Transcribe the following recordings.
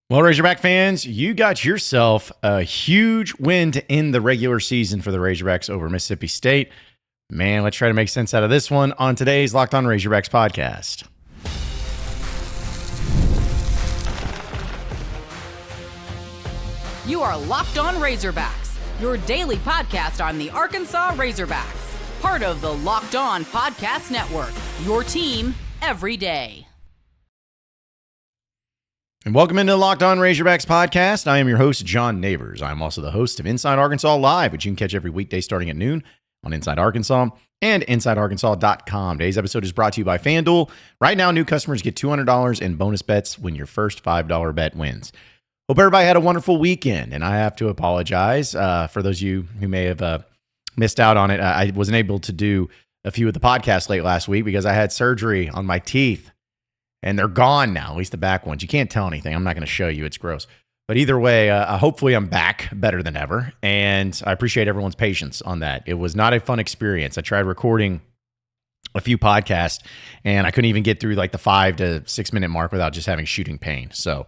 Well, Razorback fans, you got yourself a huge win to end the regular season for the Razorbacks over Mississippi State. Man, let's try to make sense out of this one on today's Locked On Razorbacks podcast. You are Locked On Razorbacks, your daily podcast on the Arkansas Razorbacks. Part of the Locked On Podcast Network, your team every day. And welcome into the Locked On Razorbacks podcast. I am your host, John Nabors. I'm also the host of Inside Arkansas Live, which you can catch every weekday starting at noon on Inside Arkansas and InsideArkansas.com. Today's episode is brought to you by FanDuel. Right now, new customers get $200 in bonus bets when your first $5 bet wins. Hope everybody had a wonderful weekend, and I have to apologize for those of you who may have missed out on it. I wasn't able to do a few of the podcasts late last week because I had surgery on my teeth. And they're gone now, at least the back ones. You can't tell anything. I'm not going to show you. It's gross. But either way, hopefully I'm back better than ever. And I appreciate everyone's patience on that. It was not a fun experience. I tried recording a few podcasts, and I couldn't even get through like the 5 to 6 minute mark without just having shooting pain. So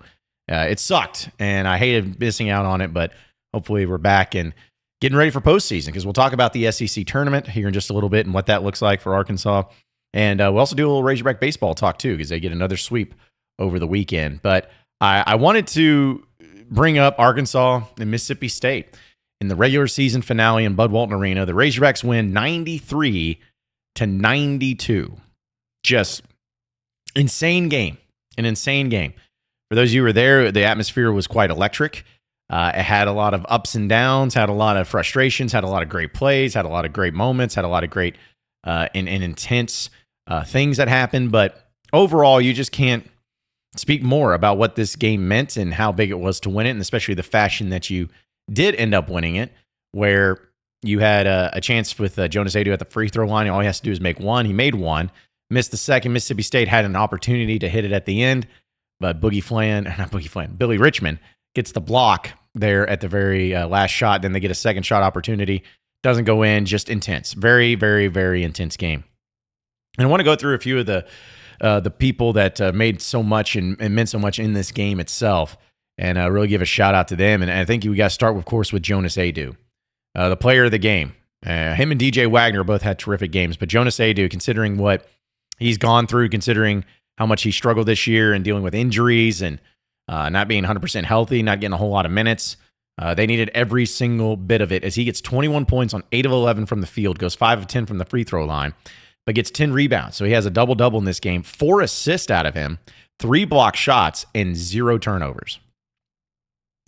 it sucked, and I hated missing out on it. But hopefully we're back and getting ready for postseason, because we'll talk about the SEC tournament here in just a little bit and what that looks like for Arkansas. And we'll also do a little Razorback baseball talk, too, because they get another sweep over the weekend. But I wanted to bring up Arkansas and Mississippi State. In the regular season finale in Bud Walton Arena, the Razorbacks win 93-92. Just insane game. An insane game. For those of you who were there, the atmosphere was quite electric. It had a lot of ups and downs, had a lot of frustrations, had a lot of great plays, had a lot of great moments, had a lot of great and intense things that happened. But overall, you just can't speak more about what this game meant and how big it was to win it, and especially the fashion that you did end up winning it, where you had a chance with Jonas Aidoo at the free throw line. All he has to do is make one. He made one, missed the second. Mississippi State had an opportunity to hit it at the end, but Billy Richmond gets the block there at the very last shot. Then they get a second shot opportunity. Doesn't go in. Just intense. Very, very, very intense game. And I want to go through a few of the people that made so much and meant so much in this game itself, and really give a shout out to them. And I think we got to start, of course, with Jonas Aidoo, the player of the game. Him and D.J. Wagner both had terrific games, but Jonas Aidoo, considering what he's gone through, considering how much he struggled this year and dealing with injuries and not being 100% healthy, not getting a whole lot of minutes, they needed every single bit of it, as he gets 21 points on 8 of 11 from the field, goes 5 of 10 from the free throw line, but gets 10 rebounds. So he has a double-double in this game, 4 assists out of him, 3 block shots, and 0 turnovers.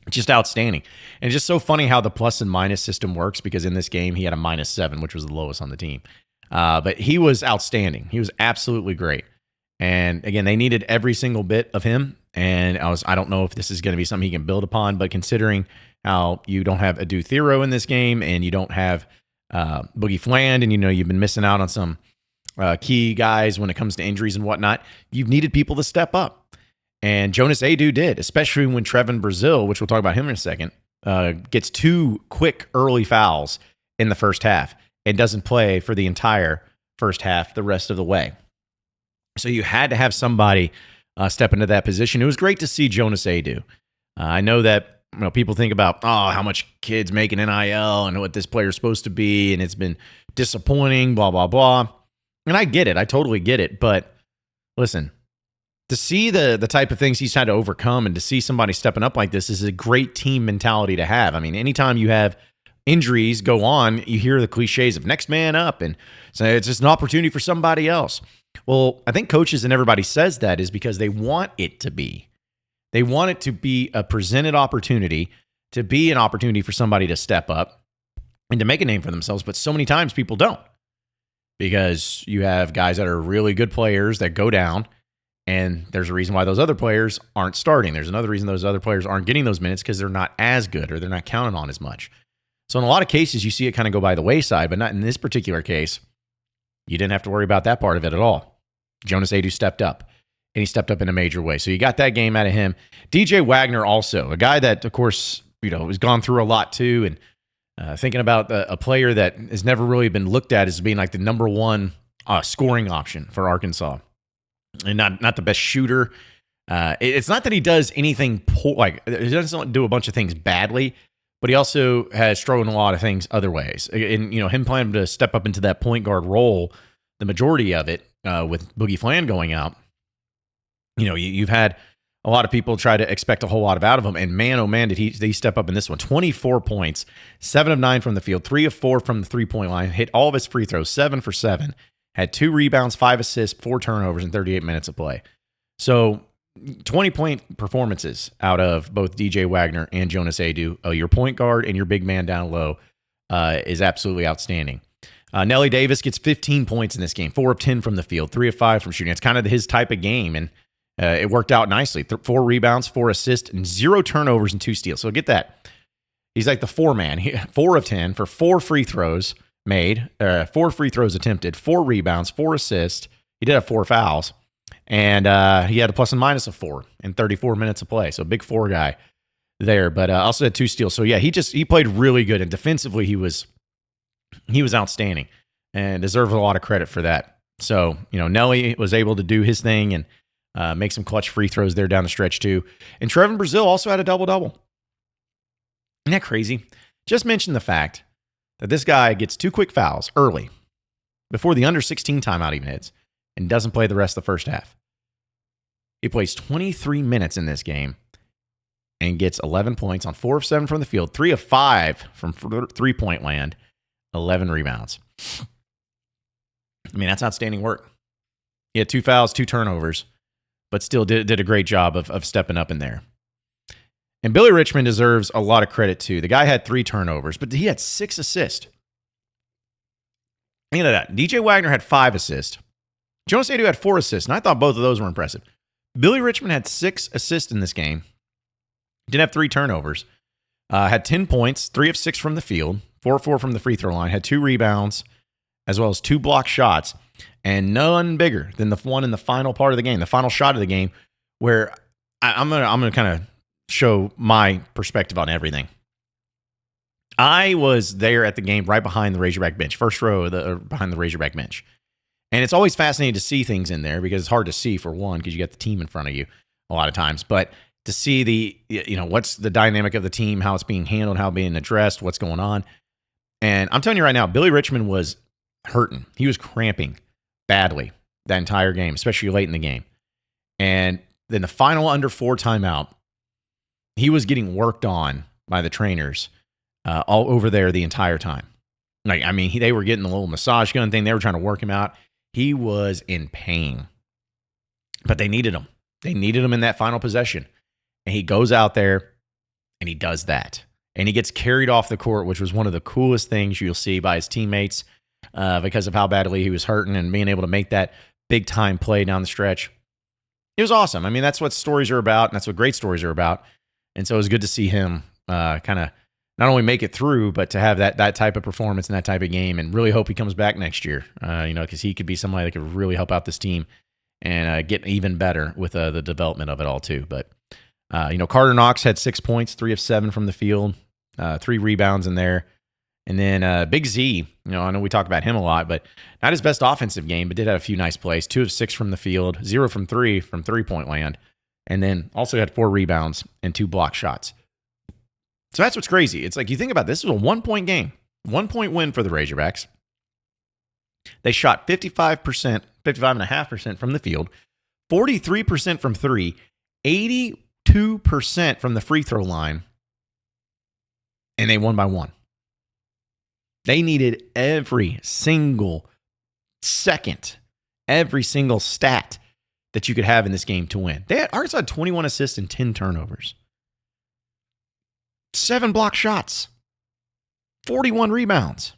Just outstanding. And it's just so funny how the plus and minus system works, because in this game he had a -7, which was the lowest on the team. But he was outstanding. He was absolutely great. And again, they needed every single bit of him. And I don't know if this is going to be something he can build upon, but considering how you don't have Aidoo Thero in this game, and you don't have Boogie Fland, and you've been missing out on some key guys when it comes to injuries and whatnot, you've needed people to step up. And Jonas Aidoo did, especially when Trevin Brazile, which we'll talk about him in a second, gets 2 quick early fouls in the first half and doesn't play for the entire first half the rest of the way. So you had to have somebody step into that position. It was great to see Jonas Aidoo. I know that people think about, how much kids make an NIL and what this player is supposed to be, and it's been disappointing, blah, blah, blah. And I get it. I totally get it. But listen, to see the type of things he's had to overcome, and to see somebody stepping up like this, is a great team mentality to have. I mean, anytime you have injuries go on, you hear the cliches of next man up, and so it's just an opportunity for somebody else. Well, I think coaches and everybody says that is because they want it to be. They want it to be a presented opportunity, to be an opportunity for somebody to step up and to make a name for themselves. But so many times people don't, because you have guys that are really good players that go down, and there's a reason why those other players aren't starting. There's another reason those other players aren't getting those minutes, because they're not as good, or they're not counted on as much. So in a lot of cases, you see it kind of go by the wayside, but not in this particular case. You didn't have to worry about that part of it at all. Jonas Aidoo stepped up, and he stepped up in a major way. So you got that game out of him. DJ Wagner also, a guy that, of course, has gone through a lot too, and thinking about a player that has never really been looked at as being like the number one scoring option for Arkansas. And not the best shooter, It's not that he does anything poor, like he doesn't do a bunch of things badly, but he also has struggled in a lot of things other ways. And him planning to step up into that point guard role, the majority of it with Boogie Flan going out. You've had a lot of people try to expect a whole lot out of him, and man, oh man, did he step up in this one. 24 points, 7 of 9 from the field, 3 of 4 from the 3-point line, hit all of his free throws, 7 for 7, had 2 rebounds, 5 assists, 4 turnovers in 38 minutes of play. So 20-point performances out of both DJ Wagner and Jonas Aidoo. Your point guard and your big man down low is absolutely outstanding. Nelly Davis gets 15 points in this game, 4 of 10 from the field, 3 of 5 from shooting. It's kind of his type of game, and it worked out nicely. 4 rebounds, 4 assists, and 0 turnovers and 2 steals. So get that. He's like the 4-man. 4 of 10 for 4 free throws made, 4 free throws attempted, 4 rebounds, 4 assists. He did have 4 fouls. And he had a plus and minus of 4 in 34 minutes of play. So big 4 guy there, but also had 2 steals. So yeah, he played really good, and defensively he was outstanding and deserves a lot of credit for that. So Nelly was able to do his thing and make some clutch free throws there down the stretch too. And Trevin Brazile also had a double-double. Isn't that crazy? Just mention the fact that this guy gets 2 quick fouls early before the under 16 timeout even hits and doesn't play the rest of the first half. He plays 23 minutes in this game and gets 11 points on 4 of 7 from the field, 3 of 5 from 3-point land, 11 rebounds. I mean, that's outstanding work. He had 2 fouls, 2 turnovers, but still did a great job of stepping up in there. And Billy Richmond deserves a lot of credit too. The guy had 3 turnovers, but he had 6 assists. Look at that. DJ Wagner had 5 assists. Jonas Aidoo had 4 assists, and I thought both of those were impressive. Billy Richmond had 6 assists in this game. Didn't have 3 turnovers. Had 10 points, 3 of 6 from the field, 4 of 4 from the free throw line. Had 2 rebounds, as well as 2 blocked shots, and none bigger than the one in the final part of the game, the final shot of the game, where I'm gonna kind of show my perspective on everything. I was there at the game right behind the Razorback bench, first row behind the Razorback bench. And it's always fascinating to see things in there because it's hard to see, for one, because you got the team in front of you a lot of times. But to see what's the dynamic of the team, how it's being handled, how it's being addressed, what's going on. And I'm telling you right now, Billy Richmond was hurting. He was cramping badly that entire game, especially late in the game. And then the final under 4 timeout, he was getting worked on by the trainers all over there the entire time. They were getting the little massage gun thing. They were trying to work him out. He was in pain, but they needed him. They needed him in that final possession. And he goes out there and he does that. And he gets carried off the court, which was one of the coolest things you'll see by his teammates because of how badly he was hurting and being able to make that big time play down the stretch. It was awesome. I mean, that's what stories are about, and that's what great stories are about. And so it was good to see him kind of not only make it through, but to have that type of performance and that type of game, and really hope he comes back next year, because he could be somebody that could really help out this team and get even better with the development of it all too. But, Carter Knox had 6 points, 3 of 7 from the field, 3 rebounds in there. And then Big Z, I know we talk about him a lot, but not his best offensive game, but did have a few nice plays, 2 of 6 from the field, 0 from 3 from 3-point land. And then also had 4 rebounds and 2 block shots. So that's what's crazy. It's like, you think about this, was a 1-point game, 1-point win for the Razorbacks. They shot 55.5% from the field, 43% from 3, 82% from the free throw line, and they won by 1. They needed every single second, every single stat that you could have in this game to win. Arkansas had 21 assists and 10 turnovers. 7 block shots, 41 rebounds,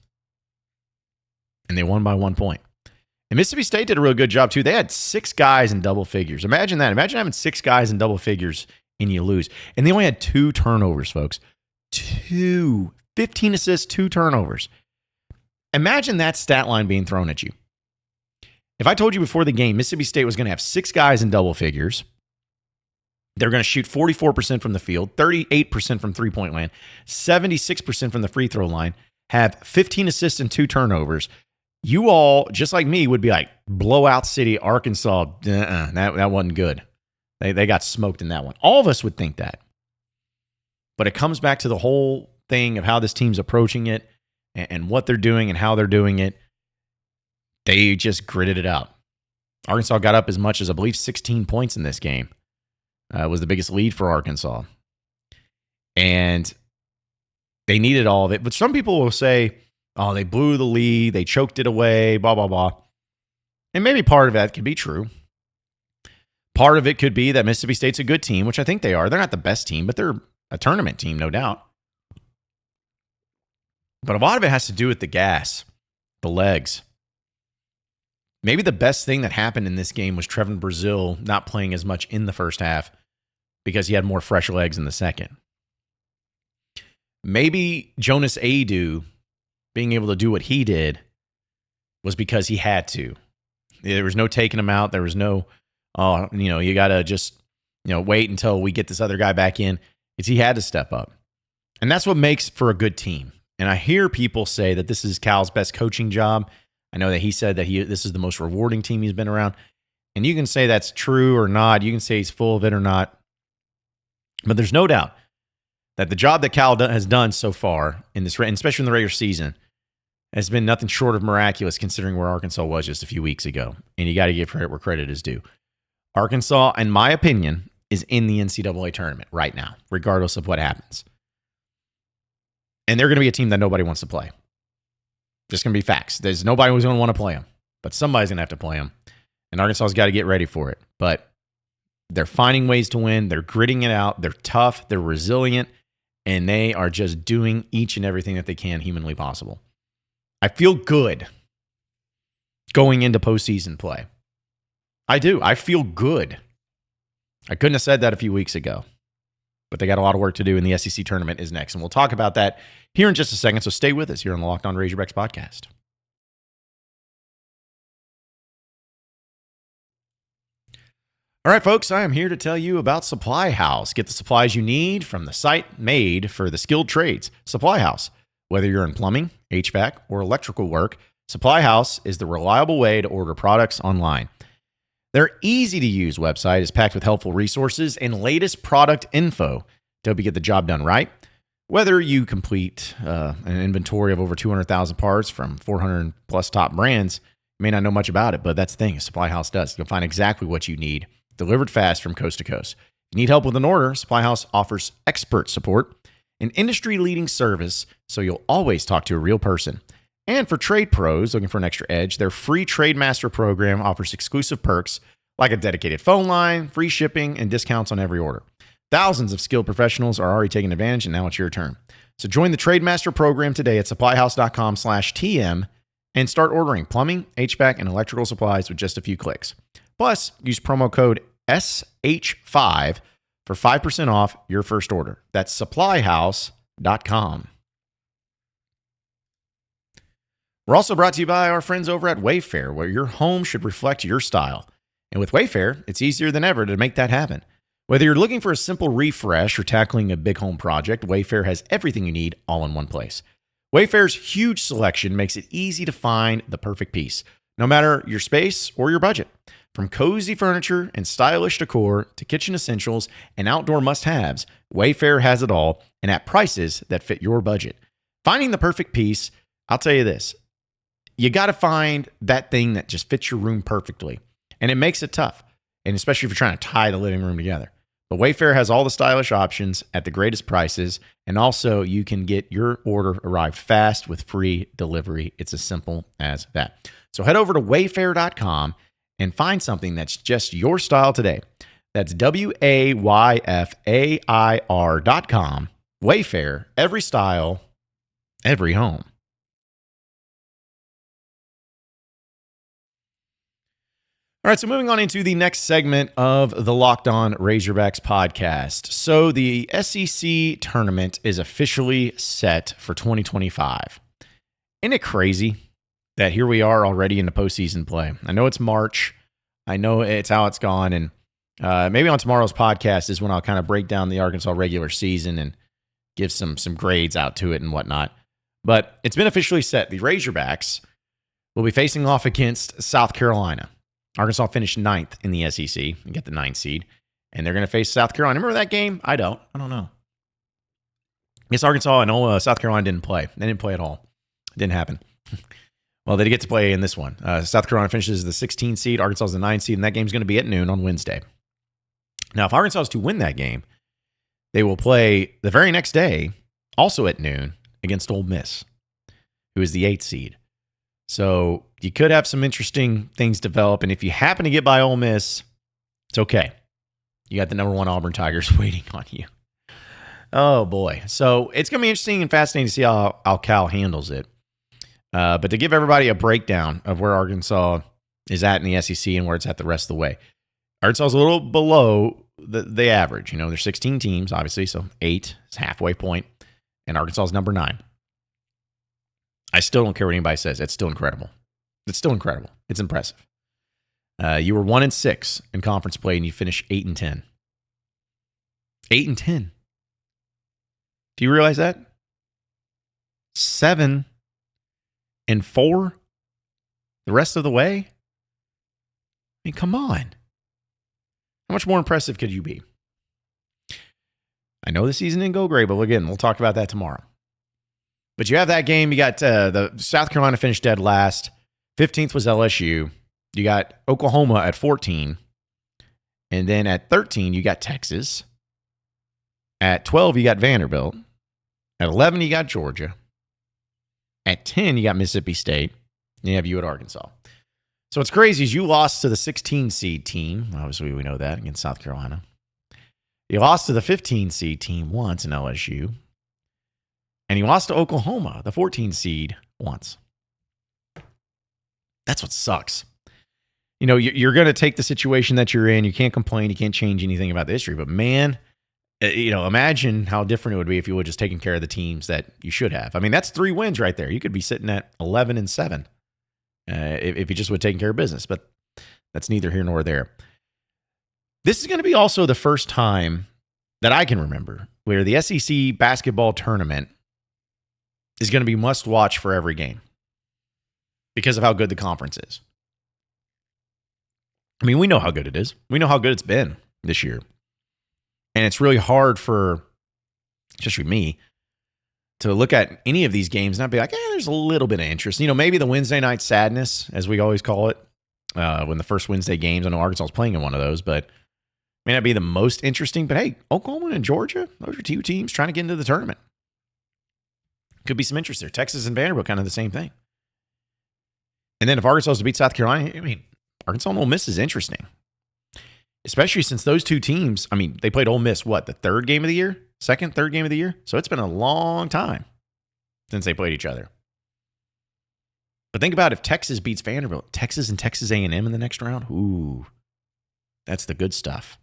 and they won by 1 point. And Mississippi State did a real good job too. They had 6 guys in double figures. Imagine that. Imagine having 6 guys in double figures and you lose. And they only had 2 turnovers, folks. 15 assists, 2 turnovers. Imagine that stat line being thrown at you. If I told you before the game Mississippi State was going to have 6 guys in double figures, they're going to shoot 44% from the field, 38% from 3-point land, 76% from the free throw line, have 15 assists and 2 turnovers. You all, just like me, would be like, blowout city, Arkansas. That wasn't good. They got smoked in that one. All of us would think that. But it comes back to the whole thing of how this team's approaching it and what they're doing and how they're doing it. They just gritted it out. Arkansas got up as much as, I believe, 16 points in this game. It was the biggest lead for Arkansas. And they needed all of it. But some people will say, oh, they blew the lead, they choked it away, blah, blah, blah. And maybe part of that could be true. Part of it could be that Mississippi State's a good team, which I think they are. They're not the best team, but they're a tournament team, no doubt. But a lot of it has to do with the gas, the legs. Maybe the best thing that happened in this game was Trevin Brazile not playing as much in the first half because he had more fresh legs in the second. Maybe Jonas Aidoo being able to do what he did was because he had to. There was no taking him out. There was no, you got to just, wait until we get this other guy back in. He had to step up. And that's what makes for a good team. And I hear people say that this is Cal's best coaching job. I know that he said that this is the most rewarding team he's been around. And you can say that's true or not. You can say he's full of it or not. But there's no doubt that the job that Cal has done so far, especially in the regular season, has been nothing short of miraculous considering where Arkansas was just a few weeks ago. And you got to give credit where credit is due. Arkansas, in my opinion, is in the NCAA tournament right now, regardless of what happens. And they're going to be a team that nobody wants to play. Just going to be facts. There's nobody who's going to want to play them, but somebody's going to have to play them. And Arkansas's got to get ready for it. But they're finding ways to win. They're gritting it out. They're tough. They're resilient. And they are just doing each and everything that they can humanly possible. I feel good going into postseason play. I do. I feel good. I couldn't have said that a few weeks ago. But they got a lot of work to do, and the SEC tournament is next. And we'll talk about that here in just a second. So stay with us here on the Locked On Razorbacks podcast. All right, folks, I am here to tell you about Supply House. Get the supplies you need from the site made for the skilled trades. Supply House. Whether you're in plumbing, HVAC, or electrical work, Supply House is the reliable way to order products online. Their easy-to-use website is packed with helpful resources and latest product info to help you get the job done right. Whether you complete an inventory of over 200,000 parts from 400-plus top brands, you may not know much about it, but that's the thing. Supply House does. You'll find exactly what you need, delivered fast from coast to coast. If you need help with an order, Supply House offers expert support, an industry-leading service, so you'll always talk to a real person. And for trade pros looking for an extra edge, their free Trade Master program offers exclusive perks like a dedicated phone line, free shipping, and discounts on every order. Thousands of skilled professionals are already taking advantage, and now it's your turn. So join the Trade Master program today at supplyhouse.com/TM and start ordering plumbing, HVAC, and electrical supplies with just a few clicks. Plus, use promo code SH5 for 5% off your first order. That's supplyhouse.com. We're also brought to you by our friends over at Wayfair, where your home should reflect your style. And with Wayfair, it's easier than ever to make that happen. Whether you're looking for a simple refresh or tackling a big home project, Wayfair has everything you need all in one place. Wayfair's huge selection makes it easy to find the perfect piece, no matter your space or your budget. From cozy furniture and stylish decor to kitchen essentials and outdoor must-haves, Wayfair has it all and at prices that fit your budget. Finding the perfect piece, I'll tell you this, you got to find that thing that just fits your room perfectly. And it makes it tough, and especially if you're trying to tie the living room together. But Wayfair has all the stylish options at the greatest prices, and also you can get your order arrived fast with free delivery. It's as simple as that. So head over to wayfair.com and find something that's just your style today. That's WAYFAIR.com. Wayfair, every style, every home. All right, so moving on into the next segment of the Locked On Razorbacks podcast. So the SEC tournament is officially set for 2025. Isn't it crazy that here we are already in the postseason play? I know it's March. I know it's how it's gone. And maybe on tomorrow's podcast is when I'll kind of break down the Arkansas regular season and give some grades out to it and whatnot. But it's been officially set. The Razorbacks will be facing off against South Carolina. Arkansas finished 9th in the SEC and get the 9th seed. and they're going to face South Carolina. Remember that game? I don't know. I guess Arkansas and South Carolina didn't play. They didn't play at all. It didn't happen. Well, they get to play in this one. South Carolina finishes the 16 seed. Arkansas is the 9 seed, and that game's going to be at noon on Wednesday. Now, if Arkansas is to win that game, they will play the very next day, also at noon, against Ole Miss, who is the 8th seed. So you could have some interesting things develop, and if you happen to get by Ole Miss, it's okay. You got the number 1 Auburn Tigers waiting on you. Oh, boy. So it's going to be interesting and fascinating to see how Cal handles it. But to give everybody a breakdown of where Arkansas is at in the SEC and where it's at the rest of the way, Arkansas is a little below the average. You know, there's 16 teams, obviously, so 8 is halfway point, and Arkansas is number 9. I still don't care what anybody says. It's still incredible. It's still incredible. It's impressive. You were 1-6 in conference play, and you finished 8-10. 8-10. Do you realize that? 7-4 the rest of the way? I mean, come on. How much more impressive could you be? I know the season didn't go great, but again, we'll talk about that tomorrow. But you have that game. You got the South Carolina finished dead last. 15th was LSU. You got Oklahoma at 14. And then at 13, you got Texas. At 12, you got Vanderbilt. At 11, you got Georgia. At 10, you got Mississippi State. And you have you at Arkansas. So what's crazy is you lost to the 16 seed team. Obviously, we know that against South Carolina. You lost to the 15 seed team once in LSU. And you lost to Oklahoma, the 14 seed, once. That's what sucks. You know, you're going to take the situation that you're in. You can't complain. You can't change anything about the history. But man, you know, imagine how different it would be if you would just taken care of the teams that you should have. I mean, that's 3 wins right there. You could be sitting at 11-7 if you just would have taken care of business. But that's neither here nor there. This is going to be also the first time that I can remember where the SEC basketball tournament is going to be must watch for every game because of how good the conference is. I mean, we know how good it is. We know how good it's been this year. And it's really hard for, especially me, to look at any of these games and not be like, there's a little bit of interest. You know, maybe the Wednesday night sadness, as we always call it, when the first Wednesday games, I know Arkansas is playing in one of those, but may not be the most interesting. But hey, Oklahoma and Georgia, those are 2 teams trying to get into the tournament. Could be some interest there. Texas and Vanderbilt, kind of the same thing. And then if Arkansas is to beat South Carolina, I mean, Arkansas and Ole Miss is interesting. Especially since those 2 teams, I mean, they played Ole Miss, what, the 3rd game of the year? 2nd, 3rd game of the year? So it's been a long time since they played each other. But think about if Texas beats Vanderbilt, Texas and Texas A&M in the next round. Ooh, that's the good stuff.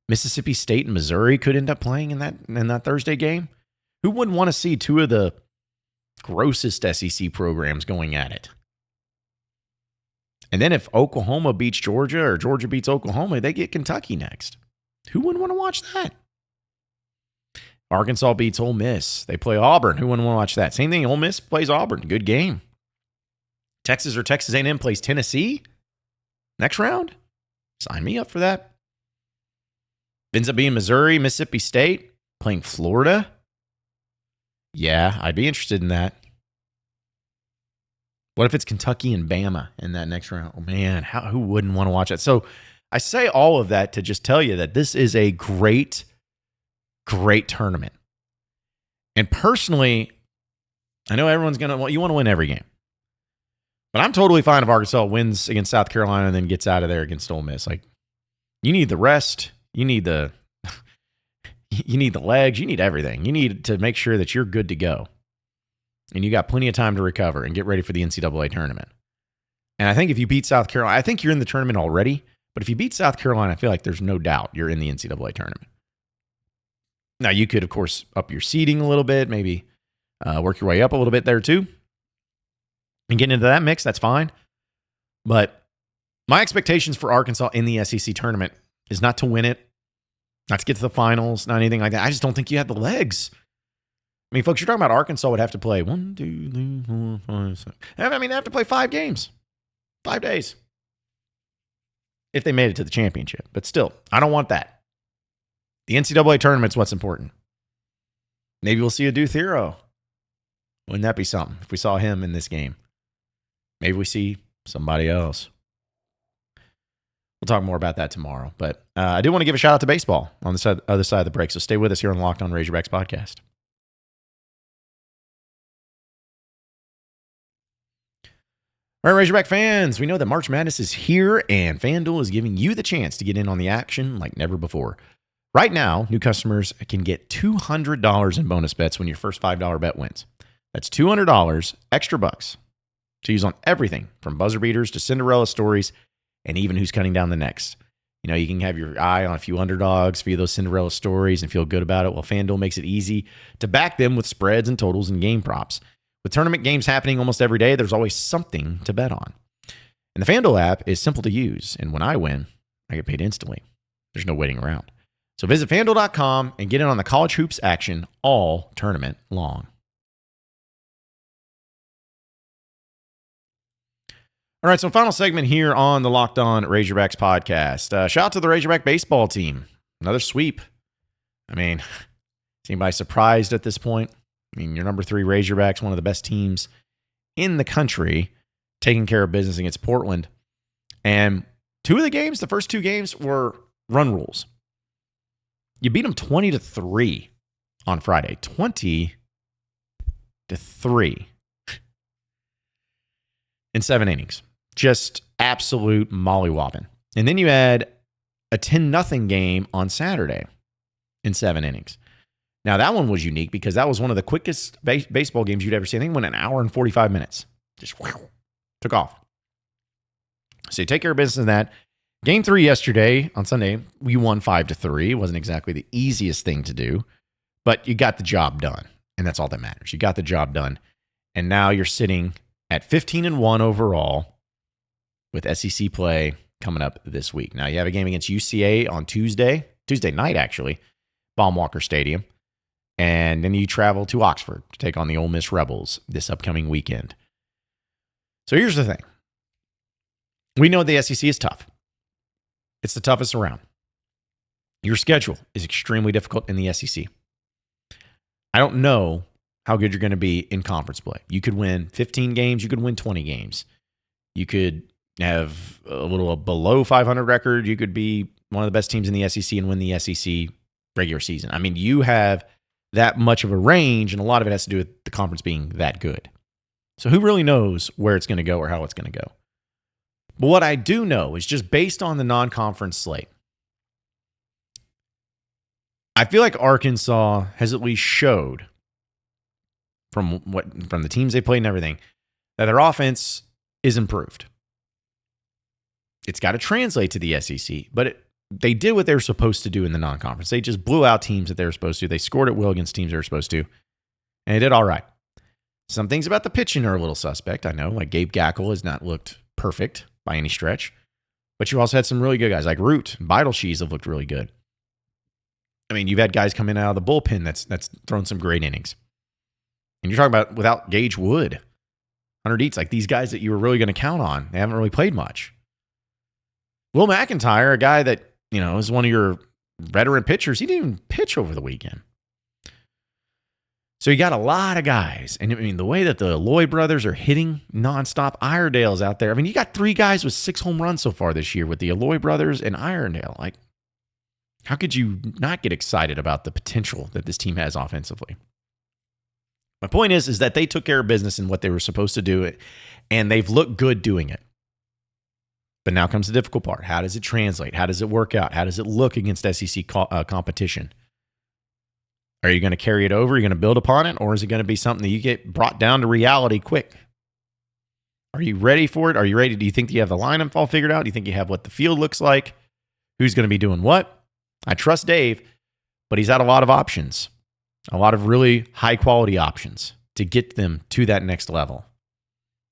Mississippi State and Missouri could end up playing in that Thursday game. Who wouldn't want to see 2 of the grossest SEC programs going at it? And then if Oklahoma beats Georgia or Georgia beats Oklahoma, they get Kentucky next. Who wouldn't want to watch that? Arkansas beats Ole Miss. They play Auburn. Who wouldn't want to watch that? Same thing. Ole Miss plays Auburn. Good game. Texas or Texas A&M plays Tennessee next round. Sign me up for that. Ends up being Missouri, Mississippi State playing Florida. Yeah, I'd be interested in that. What if it's Kentucky and Bama in that next round? Oh, man, who wouldn't want to watch that? So I say all of that to just tell you that this is a great, great tournament. And personally, I know everyone's going to, you want to win every game. But I'm totally fine if Arkansas wins against South Carolina and then gets out of there against Ole Miss. Like, you need the rest. You need the legs. You need everything. You need to make sure that you're good to go. And you got plenty of time to recover and get ready for the NCAA tournament. And I think if you beat South Carolina, I think you're in the tournament already. But if you beat South Carolina, I feel like there's no doubt you're in the NCAA tournament. Now, you could, of course, up your seeding a little bit, maybe work your way up a little bit there too. And get into that mix, that's fine. But my expectations for Arkansas in the SEC tournament is not to win it, not to get to the finals, not anything like that. I just don't think you have the legs. I mean, folks, you're talking about Arkansas would have to play 1, 2, 3, 4, 5, 6. I mean, they have to play 5 games, 5 days. if they made it to the championship. But still, I don't want that. The NCAA tournament's what's important. Maybe we'll see a Duthero. Wouldn't that be something if we saw him in this game? Maybe we see somebody else. We'll talk more about that tomorrow. But I do want to give a shout out to baseball on the other side of the break. So stay with us here on the Locked On Razorbacks podcast. All right, Razorback fans, we know that March Madness is here, and FanDuel is giving you the chance to get in on the action like never before. Right now, new customers can get $200 in bonus bets when your first $5 bet wins. That's $200 extra bucks to use on everything from buzzer beaters to Cinderella stories and even who's cutting down the next. You know, you can have your eye on a few underdogs, a few of those Cinderella stories, and feel good about it. Well, FanDuel makes it easy to back them with spreads and totals and game props. With tournament games happening almost every day, there's always something to bet on. And the FanDuel app is simple to use, and when I win, I get paid instantly. There's no waiting around. So visit FanDuel.com and get in on the college hoops action all tournament long. All right, so final segment here on the Locked On Razorbacks podcast. Shout out to the Razorback baseball team. Another sweep. I mean, is anybody surprised at this point? I mean, your number 3 Razorbacks, one of the best teams in the country, taking care of business against Portland. And the first two games were run rules. You beat them 20-3 on Friday. 20-3 in 7 innings. Just absolute mollywopping. And then you had a 10-0 game on Saturday in 7 innings. Now, that one was unique because that was one of the quickest baseball games you'd ever see. I think it went an hour and 45 minutes. Just took off. So you take care of business in that. Game 3 yesterday on Sunday, we won 5-3. It wasn't exactly the easiest thing to do, but you got the job done, and that's all that matters. You got the job done, and now you're sitting at 15-1 overall with SEC play coming up this week. Now, you have a game against UCA on Tuesday night, actually, Baum-Walker Stadium. And then you travel to Oxford to take on the Ole Miss Rebels this upcoming weekend. So here's the thing. We know the SEC is tough. It's the toughest around. Your schedule is extremely difficult in the SEC. I don't know how good you're going to be in conference play. You could win 15 games. You could win 20 games. You could have a little below 500 record. You could be one of the best teams in the SEC and win the SEC regular season. I mean, you have that much of a range, and a lot of it has to do with the conference being that good. So who really knows where it's going to go or how it's going to go? But what I do know is just based on the non-conference slate, I feel like Arkansas has at least showed from the teams they played and everything that their offense is improved. It's got to translate to the SEC, but they did what they were supposed to do in the non-conference. They just blew out teams that they were supposed to. They scored at will against teams they were supposed to, and they did all right. Some things about the pitching are a little suspect, I know. Like Gabe Gackle has not looked perfect by any stretch, but you also had some really good guys like Root and Beidelshees have looked really good. I mean, you've had guys come in out of the bullpen that's thrown some great innings. And you're talking about without Gage Wood, Hunter Dietz, like these guys that you were really going to count on, they haven't really played much. Will McIntyre, a guy that, you know, is one of your veteran pitchers, he didn't even pitch over the weekend. So you got a lot of guys. And I mean, the way that the Lloyd brothers are hitting nonstop, Iredale's out there. I mean, you got 3 guys with 6 home runs so far this year with the Lloyd brothers and Iredale. Like, how could you not get excited about the potential that this team has offensively? My point is that they took care of business in what they were supposed to do, and they've looked good doing it. But now comes the difficult part. How does it translate? How does it work out? How does it look against SEC competition? Are you going to carry it over? Are you going to build upon it? Or is it going to be something that you get brought down to reality quick? Are you ready for it? Are you ready? Do you think you have the lineup all figured out? Do you think you have what the field looks like? Who's going to be doing what? I trust Dave, but he's had a lot of options, a lot of really high-quality options to get them to that next level,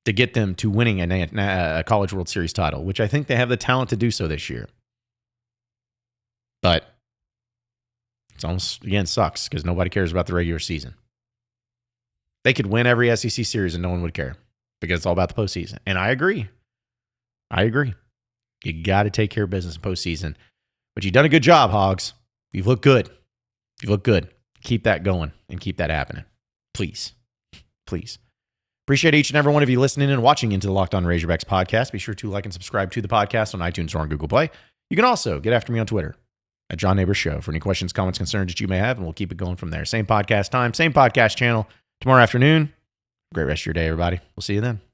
to get them to winning a College World Series title, which I think they have the talent to do so this year. But it's almost, again, sucks because nobody cares about the regular season. They could win every SEC series and no one would care because it's all about the postseason. And I agree. You got to take care of business in postseason. But you've done a good job, Hogs. You've looked good. You've looked good. Keep that going and keep that happening. Please. Please. Appreciate each and every one of you listening and watching into the Locked On Razorbacks podcast. Be sure to like and subscribe to the podcast on iTunes or on Google Play. You can also get after me on Twitter at John Nabors Show for any questions, comments, concerns that you may have, and we'll keep it going from there. Same podcast time, same podcast channel tomorrow afternoon. Great rest of your day, everybody. We'll see you then.